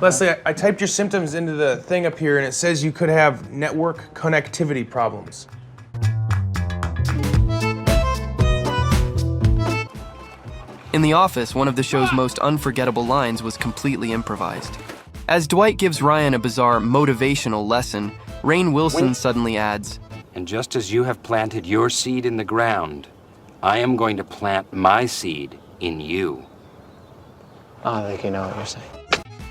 Leslie, I typed your symptoms into the thing up here, and it says you could have network connectivity problems. In The Office, one of the show's most unforgettable lines was completely improvised. As Dwight gives Ryan a bizarre motivational lesson, Rainn Wilson suddenly adds, "And just as you have planted your seed in the ground, I am going to plant my seed in you." I think you know what you're saying.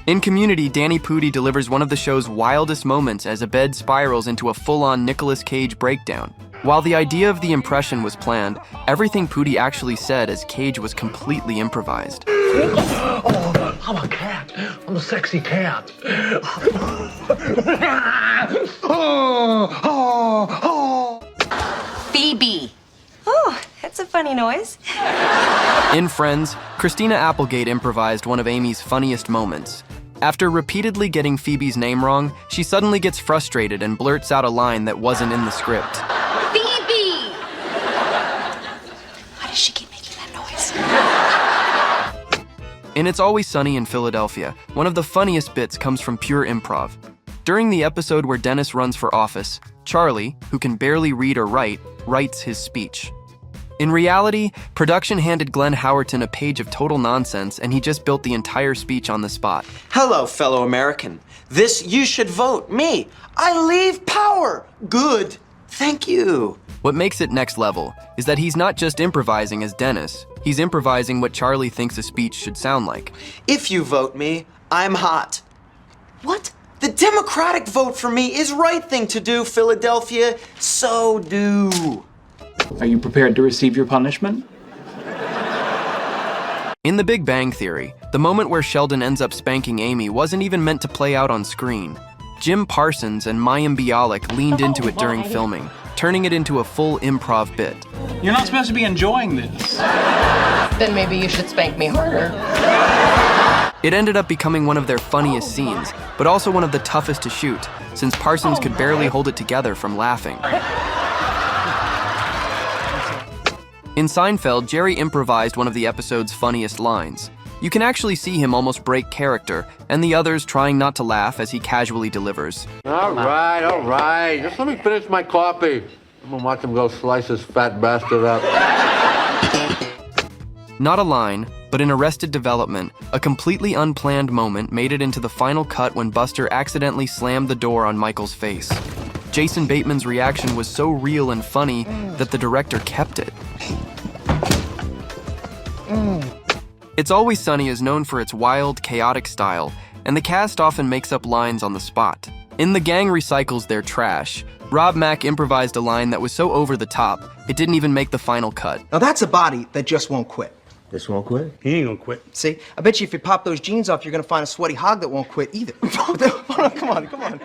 In Community, Danny Pudi delivers one of the show's wildest moments as a bed spirals into a full-on Nicolas Cage breakdown. While the idea of the impression was planned, everything Pudi actually said as Cage was completely improvised. Oh, I'm a cat. I'm a sexy cat. Phoebe. Oh, that's a funny noise. In Friends, Christina Applegate improvised one of Amy's funniest moments. After repeatedly getting Phoebe's name wrong, she suddenly gets frustrated and blurts out a line that wasn't in the script. Phoebe! Why does she keep making that noise? In It's Always Sunny in Philadelphia, one of the funniest bits comes from pure improv. During the episode where Dennis runs for office, Charlie, who can barely read or write, writes his speech. In reality, production handed Glenn Howerton a page of total nonsense, and he just built the entire speech on the spot. Hello, fellow American. This you should vote me. I leave power. Good. Thank you. What makes it next level is that he's not just improvising as Dennis, he's improvising what Charlie thinks a speech should sound like. If you vote me, I'm hot. What? The Democratic vote for me is right thing to do, Philadelphia. So do. Are you prepared to receive your punishment? In The Big Bang Theory, the moment where Sheldon ends up spanking Amy wasn't even meant to play out on screen. Jim Parsons and Mayim Bialik leaned into it during filming, turning it into a full improv bit. You're not supposed to be enjoying this. Then maybe you should spank me harder. It ended up becoming one of their funniest scenes, but also one of the toughest to shoot, since Parsons could barely hold it together from laughing. In Seinfeld, Jerry improvised one of the episode's funniest lines. You can actually see him almost break character, and the others trying not to laugh as he casually delivers. All right. Just let me finish my coffee. I'm gonna watch him go slice this fat bastard up. Not a line, but in Arrested Development, a completely unplanned moment made it into the final cut when Buster accidentally slammed the door on Michael's face. Jason Bateman's reaction was so real and funny that the director kept it. It's Always Sunny is known for its wild, chaotic style, and the cast often makes up lines on the spot. In The Gang Recycles Their Trash, Rob Mack improvised a line that was so over the top, it didn't even make the final cut. Now that's a body that just won't quit. This won't quit? He ain't gonna quit. See, I bet you if you pop those jeans off, you're gonna find a sweaty hog that won't quit either. Come on.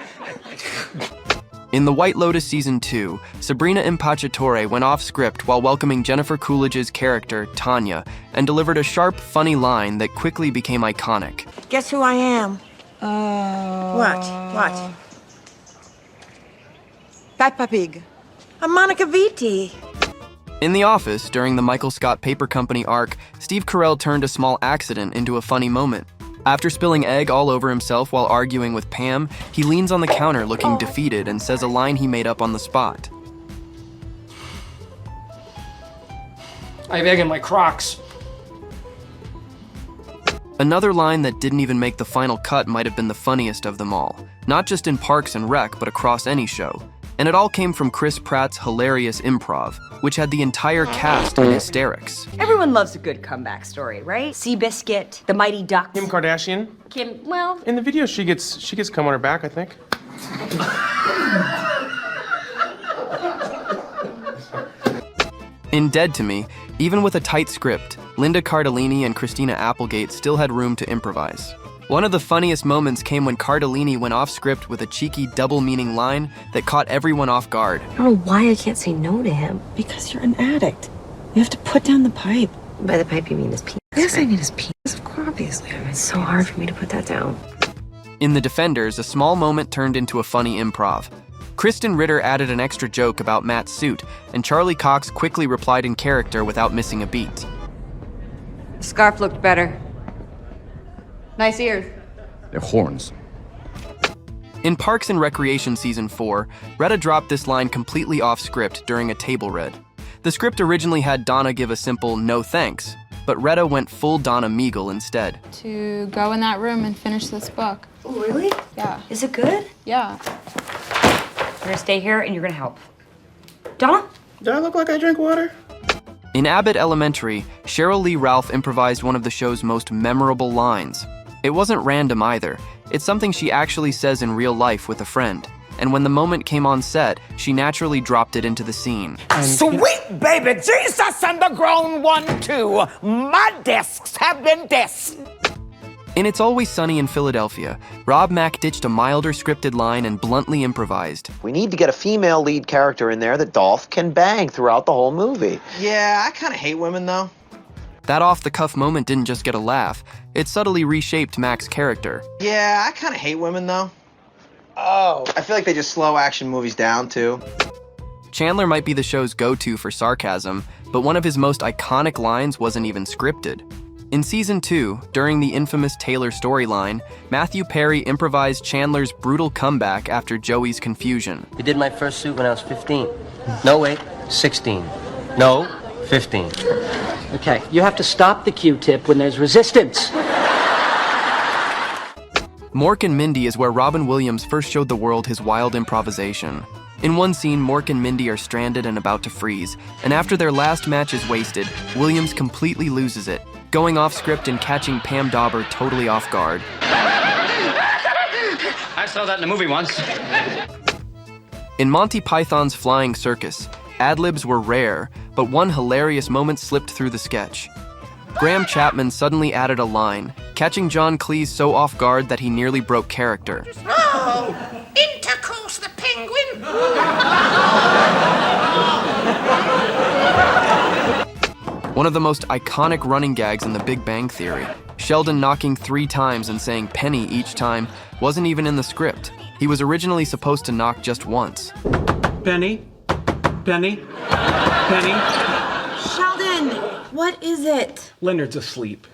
In The White Lotus Season 2, Sabrina Impacciatore went off script while welcoming Jennifer Coolidge's character, Tanya, and delivered a sharp, funny line that quickly became iconic. Guess who I am? What? Peppa Pig. I'm Monica Vitti. In The Office, during the Michael Scott Paper Company arc, Steve Carell turned a small accident into a funny moment. After spilling egg all over himself while arguing with Pam, he leans on the counter looking defeated and says a line he made up on the spot. I have egg in my Crocs. Another line that didn't even make the final cut might have been the funniest of them all, not just in Parks and Rec, but across any show. And it all came from Chris Pratt's hilarious improv, which had the entire cast in hysterics. Everyone loves a good comeback story, right? Seabiscuit, the Mighty Ducks. Kim Kardashian? Well... In the video, she gets cum on her back, I think. In Dead to Me, even with a tight script, Linda Cardellini and Christina Applegate still had room to improvise. One of the funniest moments came when Cardellini went off script with a cheeky double-meaning line that caught everyone off guard. I don't know why I can't say no to him. Because you're an addict. You have to put down the pipe. By the pipe, you mean his penis? Yes, I mean his penis, of course, obviously. It's so hard for me to put that down. In The Defenders, a small moment turned into a funny improv. Kristen Ritter added an extra joke about Matt's suit, and Charlie Cox quickly replied in character without missing a beat. The scarf looked better. Nice ears. They're horns. In Parks and Recreation Season 4, Retta dropped this line completely off script during a table read. The script originally had Donna give a simple "no thanks," but Retta went full Donna Meagle instead. To go in that room and finish this book. Oh, really? Yeah. Is it good? Yeah. You're gonna stay here and you're gonna help. Donna? Do I look like I drink water? In Abbott Elementary, Cheryl Lee Ralph improvised one of the show's most memorable lines. It wasn't random either. It's something she actually says in real life with a friend. And when the moment came on set, she naturally dropped it into the scene. Sweet baby Jesus and the grown one too. My desks have been desks. In It's Always Sunny in Philadelphia, Rob Mack ditched a milder scripted line and bluntly improvised. We need to get a female lead character in there that Dolph can bang throughout the whole movie. Yeah, I kind of hate women, though. That off-the-cuff moment didn't just get a laugh. It subtly reshaped Mack's character. Yeah, I kind of hate women, though. Oh. I feel like they just slow action movies down, too. Chandler might be the show's go-to for sarcasm, but one of his most iconic lines wasn't even scripted. In Season 2, during the infamous Taylor storyline, Matthew Perry improvised Chandler's brutal comeback after Joey's confusion. I did my first suit when I was 15. No, wait, 16. No, 15. Okay, you have to stop the Q-tip when there's resistance. Mork and Mindy is where Robin Williams first showed the world his wild improvisation. In one scene, Mork and Mindy are stranded and about to freeze, and after their last match is wasted, Williams completely loses it, going off script and catching Pam Dauber totally off guard. I saw that in a movie once. In Monty Python's Flying Circus, ad-libs were rare, but one hilarious moment slipped through the sketch. Graham Chapman suddenly added a line, catching John Cleese so off guard that he nearly broke character. Oh, Intercourse the penguin. One of the most iconic running gags in The Big Bang Theory, Sheldon knocking 3 times and saying penny each time, wasn't even in the script. He was originally supposed to knock just once. Penny? Penny? Penny? Sheldon, what is it? Leonard's asleep.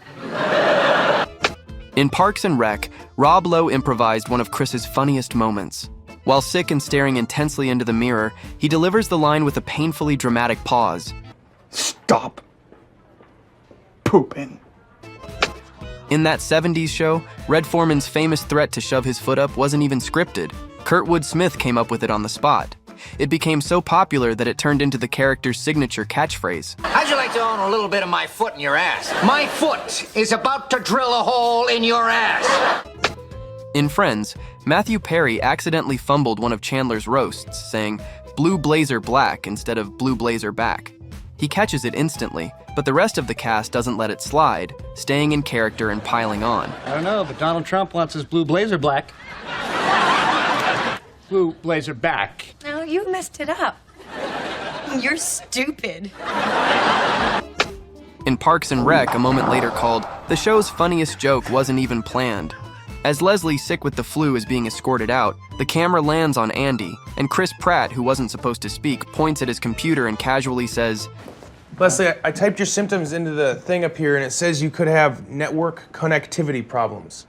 In Parks and Rec, Rob Lowe improvised one of Chris's funniest moments. While sick and staring intensely into the mirror, he delivers the line with a painfully dramatic pause. Stop pooping. In that 70s show, Red Foreman's famous threat to shove his foot up wasn't even scripted. Kurtwood Smith came up with it on the spot. It became so popular that it turned into the character's signature catchphrase. How'd you like to own a little bit of my foot in your ass? My foot is about to drill a hole in your ass. In Friends, Matthew Perry accidentally fumbled one of Chandler's roasts, saying, "Blue blazer black" instead of "blue blazer back." He catches it instantly, but the rest of the cast doesn't let it slide, staying in character and piling on. I don't know, but Donald Trump wants his blue blazer black. Blue blazer back. No, you messed it up. You're stupid. In Parks and Rec, a moment later called, "The show's funniest joke wasn't even planned." As Leslie, sick with the flu, is being escorted out, the camera lands on Andy, and Chris Pratt, who wasn't supposed to speak, points at his computer and casually says, Leslie, I typed your symptoms into the thing up here, and it says you could have network connectivity problems.